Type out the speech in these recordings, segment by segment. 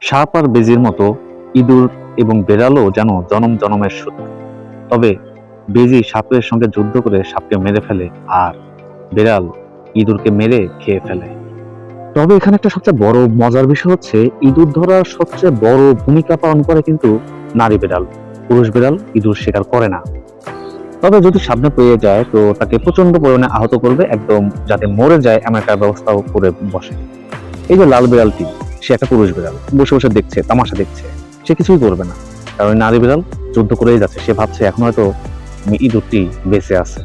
সাপ আর বেজির মতো ইঁদুর এবং বেড়ালও যেন জনম জনমের শত্রু। তবে বেজি সাপের সঙ্গে যুদ্ধ করে সাপকে মেরে ফেলে, আর বেড়াল ইঁদুরকে মেরে খেয়ে ফেলে। তবে এখানে একটা সবচেয়ে বড় মজার বিষয় হচ্ছে, ইঁদুর ধরার সবচেয়ে বড় ভূমিকা পালন করে কিন্তু নারী বেড়াল। পুরুষ বেড়াল ইঁদুর শিকার করে না। তবে যদি সামনে পেয়ে যায় তো তাকে প্রচন্ড পরিমাণে আহত করবে, একদম যাতে মরে যায় এমন একটা ব্যবস্থাও করে বসে। এই যে লাল বিড়ালটি, সে একটা পুরুষ বিড়াল, বসে বসে দেখছে, তামাশা দেখছে। সে কিছুই করবে না, কারণ নারী বিড়াল যুদ্ধ করেই যাচ্ছে। সে ভাবছে এখন হয়তো ইঁদুরটি বেঁচে আছে।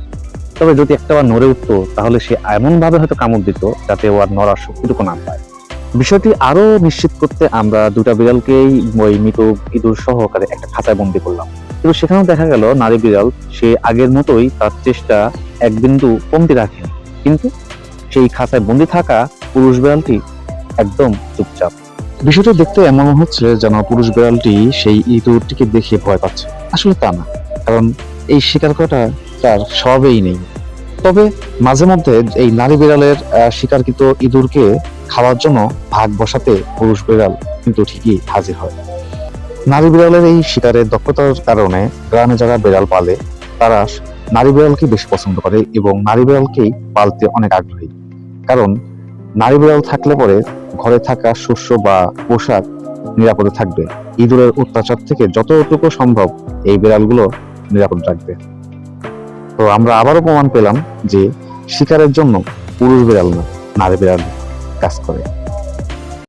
তবে যদি একটাবার নড়ে উঠতো তাহলে সে এমন ভাবে হয়তো কামড় দিত যাতে ও আর নড়ার শক্তিটুকু না পায়। বিষয়টি আরো নিশ্চিত করতে আমরা দুটা বিড়ালকেই ওই মৃত ইঁদুর সহকারে একটা খাঁচায় বন্দি করলাম। কিন্তু সেখানেও দেখা গেল নারী বিড়াল সে আগের মতোই তার চেষ্টা এক বিন্দু কমতি রাখেনি। কিন্তু সেই খাঁচায় বন্দি থাকা পুরুষ বিড়ালটি একদম চুপচাপ। বিষয়টা দেখতে এমন হচ্ছে যেন পুরুষ বিড়ালটি সেই ইঁদুরটিকে দেখে ভয় পাচ্ছে। আসলে তা না, কারণ এই শিকার করাটা তার স্বভাবেই নেই। তবে মাঝে মধ্যে এই নারী বিড়ালের শিকারকৃত ইঁদুরকে খাওয়ার জন্য ভাগ বসাতে পুরুষ বিড়াল কিন্তু ঠিকই হাজির হয়। নারী বিড়ালের এই শিকারের দক্ষতার কারণে গ্রামে যারা বিড়াল পালে তারা নারী বিড়ালকে বেশি পছন্দ করে এবং নারী বিড়ালকেই পালতে অনেক আগ্রহী। কারণ নারী বিড়াল থাকলে পরে ঘরে থাকা শস্য বা পোশাক নিরাপদে থাকবে। ইঁদুরের অত্যাচার থেকে যতটুকু সম্ভব এই বিড়ালগুলো নিরাপদ রাখবে। তো আমরা আবারও প্রমাণ পেলাম যে শিকারের জন্য পুরুষ বিড়াল না, নারী বিড়াল কাজ করে।